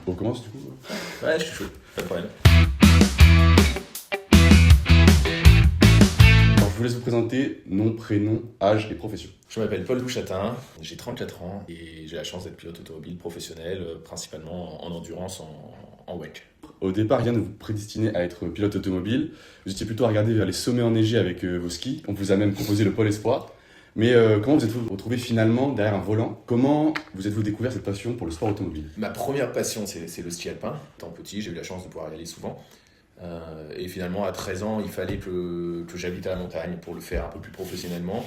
On commence du coup. Ouais, je suis chaud, pas de problème. Alors, je vous laisse vous présenter nom, prénom, âge et profession. Je m'appelle Paul Louchatin, j'ai 34 ans et j'ai la chance d'être pilote automobile professionnel, principalement en endurance en WEC. Au départ, rien ne vous prédestinait à être pilote automobile. Vous étiez plutôt à regarder vers les sommets enneigés avec vos skis. On vous a même proposé le Pôle Espoir. Mais comment vous êtes-vous retrouvé finalement derrière un volant? Comment vous êtes-vous découvert cette passion pour le sport automobile? Ma première passion, c'est le ski alpin. Étant petit, j'ai eu la chance de pouvoir y aller souvent. Et finalement, à 13 ans, il fallait que j'habite à la montagne pour le faire un peu plus professionnellement.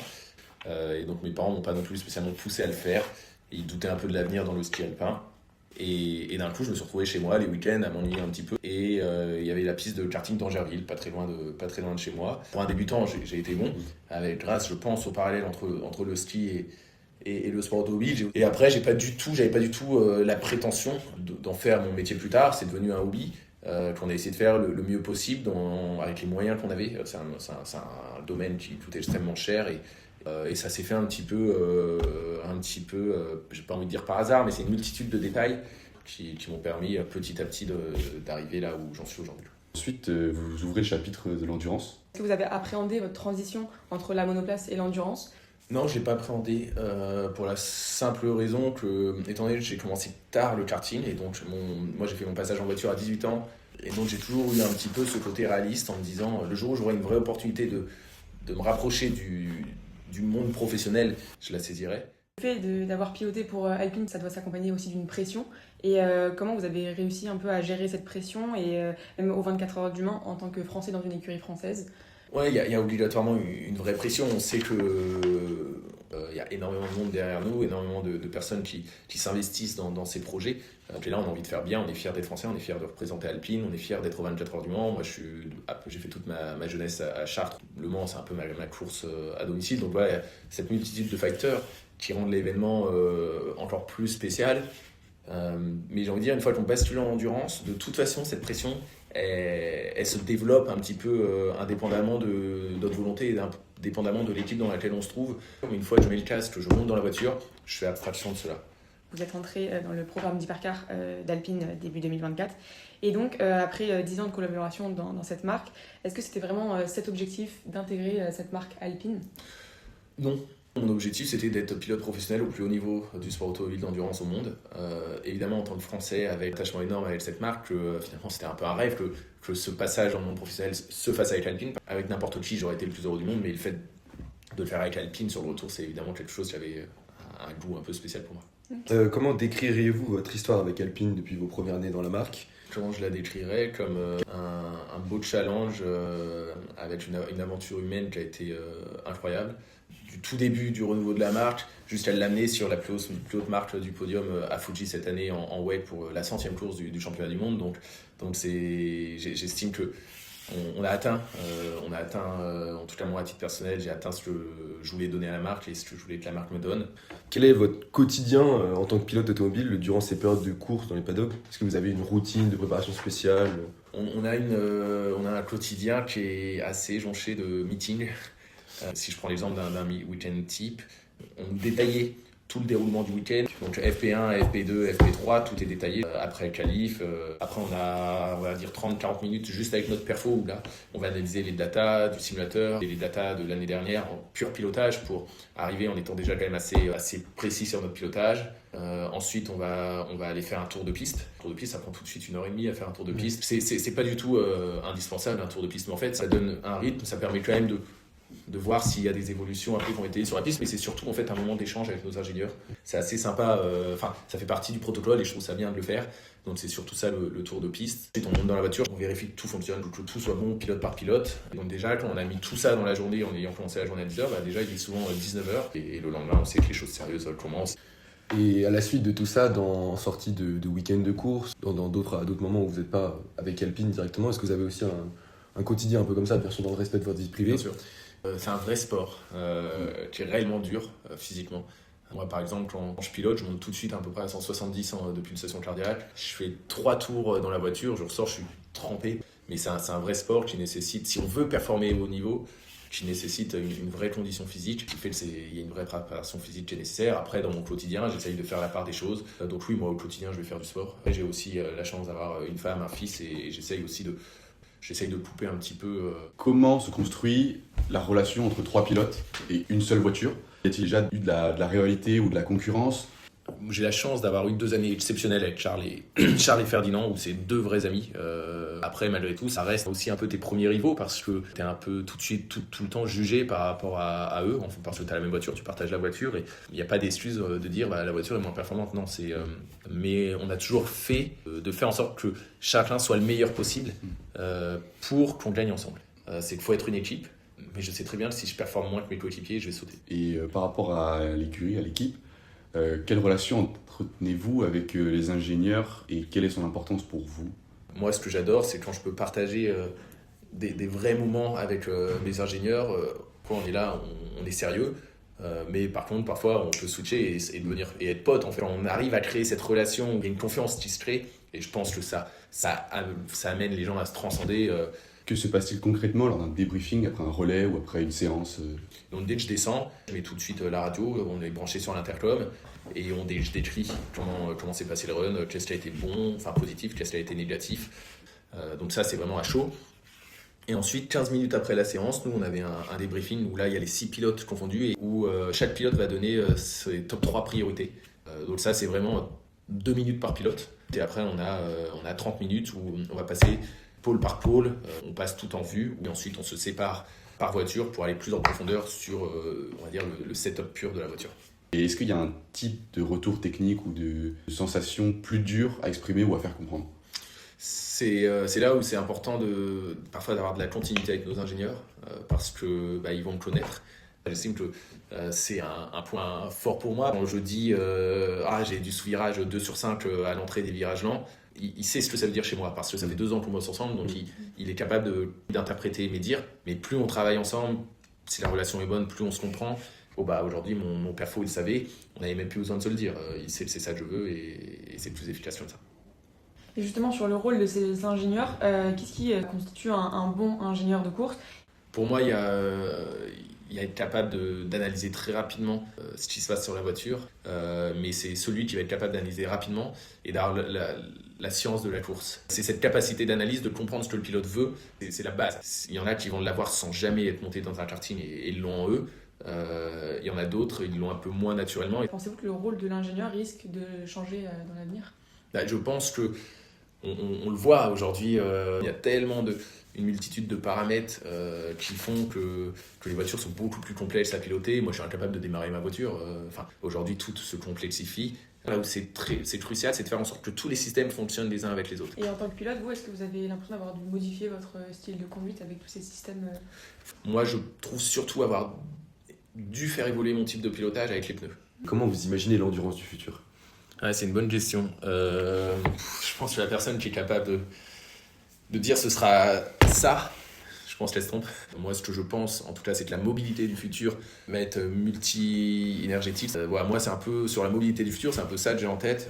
Et donc mes parents m'ont pas non plus spécialement poussé à le faire. Ils doutaient un peu de l'avenir dans le ski alpin. Et d'un coup, je me suis retrouvé chez moi les week-ends à m'ennuyer un petit peu. Et il y avait la piste de karting d'Angerville, pas très loin de chez moi. Pour un débutant, j'ai été bon, grâce, je pense, au parallèle entre le ski et le sport automobile. Et après, j'avais pas du tout la prétention d'en faire mon métier plus tard. C'est devenu un hobby qu'on a essayé de faire le mieux possible avec les moyens qu'on avait. C'est un domaine qui coûtait extrêmement cher et ça s'est fait un petit peu, j'ai pas envie de dire par hasard, mais c'est une multitude de détails qui m'ont permis petit à petit d'arriver là où j'en suis aujourd'hui. Ensuite, vous ouvrez le chapitre de l'endurance. Est-ce que vous avez appréhendé votre transition entre la monoplace et l'endurance? Non, je l'ai pas appréhendé pour la simple raison que, étant donné que j'ai commencé tard le karting, et donc moi j'ai fait mon passage en voiture à 18 ans, et donc j'ai toujours eu un petit peu ce côté réaliste en me disant le jour où j'aurai une vraie opportunité de me rapprocher du monde professionnel, je la saisirai. Le fait d'avoir piloté pour Alpine, ça doit s'accompagner aussi d'une pression. Et comment vous avez réussi un peu à gérer cette pression et même aux 24 heures du Mans en tant que Français dans une écurie française? Ouais, il y a obligatoirement une vraie pression. On sait que il y a énormément de monde derrière nous, énormément de personnes qui s'investissent dans ces projets. Et là, on a envie de faire bien, on est fiers d'être français, on est fiers de représenter Alpine, on est fiers d'être aux 24 heures du Mans. Moi, j'ai fait toute ma jeunesse à Chartres. Le Mans, c'est un peu ma course à domicile. Donc voilà, cette multitude de facteurs qui rendent l'événement encore plus spécial. Mais j'ai envie de dire, une fois qu'on bascule en endurance, de toute façon, cette pression, elle se développe un petit peu indépendamment de notre volonté et indépendamment de l'équipe dans laquelle on se trouve. Une fois que je mets le casque, que je monte dans la voiture, je fais abstraction de cela. Vous êtes entré dans le programme d'Hypercar d'Alpine début 2024. Et donc, après 10 ans de collaboration dans cette marque, est-ce que c'était vraiment cet objectif d'intégrer cette marque Alpine? Non. Mon objectif, c'était d'être pilote professionnel au plus haut niveau du sport automobile d'endurance au monde. Évidemment, en tant que Français, avec un attachement énorme avec cette marque, finalement, c'était un peu un rêve que ce passage dans le monde professionnel se fasse avec Alpine. Avec n'importe qui, j'aurais été le plus heureux du monde, mais le fait de le faire avec Alpine sur le retour, c'est évidemment quelque chose qui avait un goût un peu spécial pour moi. Comment décririez-vous votre histoire avec Alpine depuis vos premières années dans la marque? Comment je la décrirais? Comme un beau challenge avec une aventure humaine qui a été incroyable. Du tout début du renouveau de la marque jusqu'à l'amener sur la plus haute marque du podium à Fuji cette année en WEC pour la 100e course du championnat du monde. Donc j'estime que on a atteint, en tout cas moi à titre personnel, j'ai atteint ce que je voulais donner à la marque et ce que je voulais que la marque me donne. Quel est votre quotidien en tant que pilote automobile durant ces périodes de course dans les paddocks? Est-ce que vous avez une routine de préparation spéciale? On a un quotidien qui est assez jonché de meetings. Si je prends l'exemple d'un week-end type, on détaillait tout le déroulement du week-end. Donc FP1, FP2, FP3, tout est détaillé. Après le qualif, après on va dire 30-40 minutes juste avec notre perfo où là on va analyser les datas du simulateur et les datas de l'année dernière en pur pilotage pour arriver en étant déjà quand même assez précis sur notre pilotage. Ensuite on va aller faire un tour de piste. Un tour de piste, ça prend tout de suite 1h30 à faire un tour de piste. C'est pas du tout indispensable un tour de piste, mais en fait ça donne un rythme, ça permet quand même de voir s'il y a des évolutions après qui ont été sur la piste, mais c'est surtout en fait un moment d'échange avec nos ingénieurs. C'est assez sympa, ça fait partie du protocole et je trouve ça bien de le faire. Donc c'est surtout ça le tour de piste. Ensuite on monte dans la voiture, on vérifie que tout fonctionne, que tout soit bon pilote par pilote. Et donc déjà quand on a mis tout ça dans la journée en ayant commencé la journée à 10h, déjà il est souvent 19h et le lendemain on sait que les choses sérieuses commencent. Et à la suite de tout ça, en sortie de week-end de course, à d'autres moments où vous n'êtes pas avec Alpine directement, est-ce que vous avez aussi un quotidien un peu comme ça, bien sûr dans le respect de votre vie privée? Bien sûr. C'est un vrai sport qui est réellement dur physiquement. Moi par exemple quand je pilote, je monte tout de suite à peu près à 170 de pulsation cardiaque. Je fais 3 tours dans la voiture, je ressors, je suis trempé. Mais c'est un vrai sport qui nécessite, si on veut performer au haut niveau, qui nécessite une vraie condition physique, qui fait qu'il y a une vraie préparation physique qui est nécessaire. Après, dans mon quotidien, j'essaye de faire la part des choses. Donc oui, moi au quotidien, je vais faire du sport. J'ai aussi la chance d'avoir une femme, un fils, et j'essaye aussi de couper un petit peu. Comment se construit la relation entre 3 pilotes et une seule voiture? Y a-t-il déjà eu de la rivalité ou de la concurrence? J'ai la chance d'avoir eu 2 années exceptionnelles avec Charles et Ferdinand, où c'est 2 vrais amis. Après, malgré tout, ça reste aussi un peu tes premiers rivaux, parce que t'es un peu tout de suite, tout le temps jugé par rapport à eux, parce que t'as la même voiture, tu partages la voiture, et il n'y a pas d'excuse de dire la voiture est moins performante. Non, mais on a toujours fait de faire en sorte que chacun soit le meilleur possible pour qu'on gagne ensemble. C'est qu'il faut être une équipe, mais je sais très bien que si je performe moins que mes coéquipiers, je vais sauter. Et par rapport à l'écurie, à l'équipe, quelle relation entretenez-vous avec les ingénieurs et quelle est son importance pour vous? Moi, ce que j'adore, c'est quand je peux partager des vrais moments avec mes ingénieurs. Quand on est là, on est sérieux. Mais par contre, parfois, on peut switcher et être pote. En fait, on arrive à créer cette relation, il y a une confiance qui se crée. Et je pense que ça amène les gens à se transcender. Que se passe-t-il concrètement lors d'un débriefing après un relais ou après une séance? Donc dès que je descends, je mets tout de suite la radio, on est branché sur l'intercom et je décris comment s'est passé le run, qu'est-ce qui a été bon, enfin positif, qu'est-ce qui a été négatif. Donc ça, c'est vraiment à chaud. Et ensuite, 15 minutes après la séance, nous on avait un débriefing où là il y a les 6 pilotes confondus et où chaque pilote va donner ses top 3 priorités. Donc ça, c'est vraiment 2 minutes par pilote. Et après, on a 30 minutes où on va passer pôle par pôle, on passe tout en vue, et ensuite on se sépare par voiture pour aller plus en profondeur sur, on va dire, le setup pur de la voiture. Et est-ce qu'il y a un type de retour technique ou de sensation plus dur à exprimer ou à faire comprendre? C'est là où c'est important parfois d'avoir de la continuité avec nos ingénieurs, parce que ils vont me connaître. J'estime que c'est un point fort pour moi. Quand je dis j'ai du sous-virage 2 sur 5 à l'entrée des virages lents, il sait ce que ça veut dire chez moi, parce que ça fait 2 ans qu'on bosse ensemble, donc il est capable d'interpréter mes dires. Mais plus on travaille ensemble, si la relation est bonne, plus on se comprend. Aujourd'hui, mon perfo, il savait, on n'avait même plus besoin de se le dire. Il sait que c'est ça que je veux et c'est plus efficace comme ça. Et justement, sur le rôle de ces ingénieurs, qu'est-ce qui constitue un bon ingénieur de course? Pour moi, il y a être capable d'analyser très rapidement ce qui se passe sur la voiture, mais c'est celui qui va être capable d'analyser rapidement et d'avoir la science de la course. C'est cette capacité d'analyse, de comprendre ce que le pilote veut, c'est la base. Il y en a qui vont l'avoir sans jamais être montés dans un karting et ils l'ont en eux. Il y en a d'autres, ils l'ont un peu moins naturellement. Pensez-vous que le rôle de l'ingénieur risque de changer dans l'avenir? Je pense que on le voit aujourd'hui, il y a tellement une multitude de paramètres qui font que les voitures sont beaucoup plus complexes à piloter. Moi, je suis incapable de démarrer ma voiture. Aujourd'hui, tout se complexifie. Là où c'est crucial, c'est de faire en sorte que tous les systèmes fonctionnent les uns avec les autres. Et en tant que pilote, vous, est-ce que vous avez l'impression d'avoir dû modifier votre style de conduite avec tous ces systèmes? Moi, je trouve surtout avoir dû faire évoluer mon type de pilotage avec les pneus. Comment vous imaginez l'endurance du futur? C'est une bonne question. Je pense que la personne qui est capable de dire ce sera ça, je pense laisse trompe. Moi, ce que je pense, en tout cas, c'est que la mobilité du futur va être multi-énergétique. Moi, c'est un peu sur la mobilité du futur, c'est un peu ça que j'ai en tête.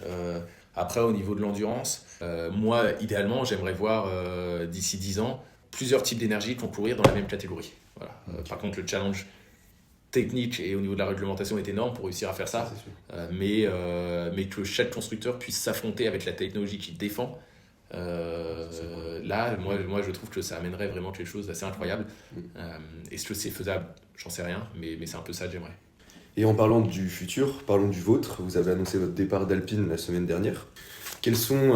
Après, au niveau de l'endurance, moi, idéalement, j'aimerais voir d'ici 10 ans plusieurs types d'énergie concourir dans la même catégorie. Voilà. Par contre, le challenge technique et au niveau de la réglementation est énorme pour réussir à faire ça, mais que chaque constructeur puisse s'affronter avec la technologie qu'il défend. Là, moi, je trouve que ça amènerait vraiment quelque chose d'assez incroyable. Est-ce que c'est faisable? J'en sais rien, mais c'est un peu ça que j'aimerais. Et en parlant du futur, parlons du vôtre. Vous avez annoncé votre départ d'Alpine la semaine dernière. Quels sont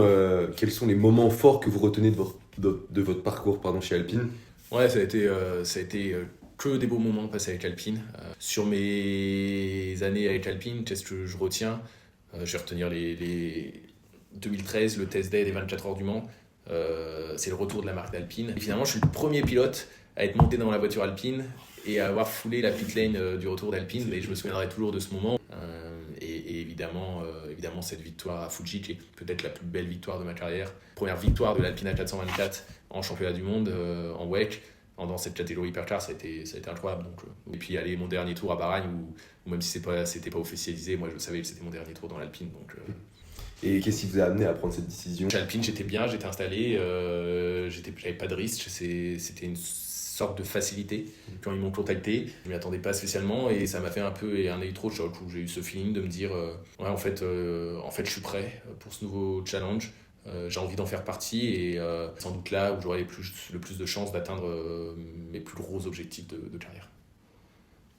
les moments forts que vous retenez de votre parcours chez Alpine? Ouais, ça a été que des beaux moments passés avec Alpine. Sur mes années avec Alpine, qu'est-ce que je retiens? Je vais retenir les 2013, le test day des 24 heures du Mans. C'est le retour de la marque d'Alpine. Et finalement, je suis le premier pilote à être monté dans la voiture Alpine et à avoir foulé la pit lane du retour d'Alpine. Et je me souviendrai toujours de ce moment. Et évidemment, cette victoire à Fuji, qui est peut-être la plus belle victoire de ma carrière. Première victoire de l'Alpine A424 en championnat du monde, en WEC. Dans cette catégorie hypercar, ça a été incroyable. Et puis mon dernier tour à Bahreïn, où même si c'était pas officialisé, moi je savais que c'était mon dernier tour dans l'Alpine. Et qu'est-ce qui vous a amené à prendre cette décision? Chez Alpine, j'étais bien, j'étais installé, j'avais pas de risque. C'était une sorte de facilité quand ils m'ont contacté. Je m'y attendais pas spécialement et ça m'a fait un peu un électrochoc où j'ai eu ce feeling de me dire ouais, en fait je suis prêt pour ce nouveau challenge. J'ai envie d'en faire partie et sans doute là où j'aurai le plus de chances d'atteindre mes plus gros objectifs de carrière.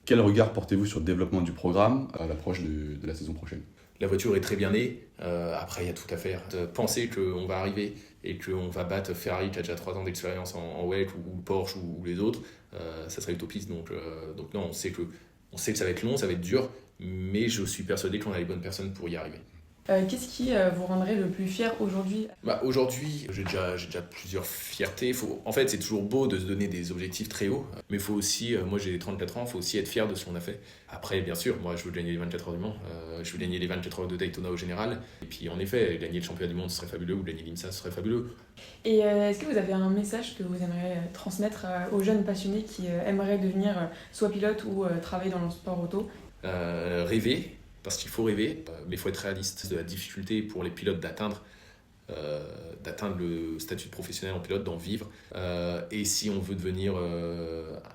Quel regard portez-vous sur le développement du programme à l'approche de la saison prochaine? La voiture est très bien née, après il y a tout à faire. Penser qu'on va arriver et qu'on va battre Ferrari qui a déjà 3 ans d'expérience en WEC ou Porsche ou les autres, ça serait utopiste. Donc non, on sait que ça va être long, ça va être dur, mais je suis persuadé qu'on a les bonnes personnes pour y arriver. Qu'est-ce qui vous rendrait le plus fier aujourd'hui? Aujourd'hui, j'ai déjà plusieurs fiertés. En fait, c'est toujours beau de se donner des objectifs très hauts, mais il faut aussi, moi j'ai 34 ans, il faut aussi être fier de ce qu'on a fait. Après, bien sûr, moi je veux gagner les 24 heures du Mans, je veux gagner les 24 heures de Daytona au général, et puis en effet, gagner le championnat du monde ce serait fabuleux, ou gagner l'IMSA ce serait fabuleux. Et est-ce que vous avez un message que vous aimeriez transmettre aux jeunes passionnés qui aimeraient devenir soit pilote ou travailler dans le sport auto? Rêver. Parce qu'il faut rêver, mais il faut être réaliste de la difficulté pour les pilotes d'atteindre le statut de professionnel en pilote, d'en vivre. Et si on veut devenir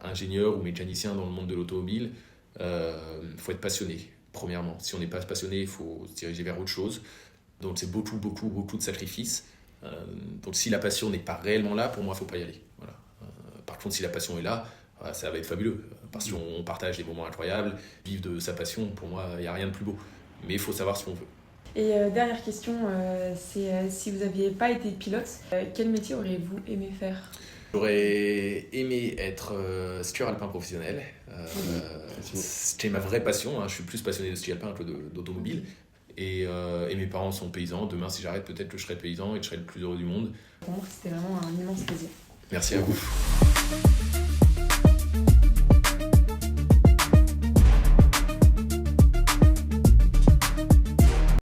ingénieur ou mécanicien dans le monde de l'automobile, il faut être passionné, premièrement. Si on n'est pas passionné, il faut se diriger vers autre chose. Donc c'est beaucoup de sacrifices. Donc si la passion n'est pas réellement là, pour moi, il ne faut pas y aller. Voilà. Par contre, si la passion est là, ça va être fabuleux, parce qu'on partage des moments incroyables. Vivre de sa passion, pour moi, il n'y a rien de plus beau. Mais il faut savoir ce qu'on veut. Et dernière question, c'est si vous n'aviez pas été pilote, quel métier auriez-vous aimé faire? J'aurais aimé être skieur alpin professionnel. C'était ma vraie passion, hein. Je suis plus passionné de ski alpin que d'automobile. Et mes parents sont paysans. Demain, si j'arrête, peut-être que je serai paysan et que je serai le plus heureux du monde. Pour moi, c'était vraiment un immense plaisir. Merci à vous.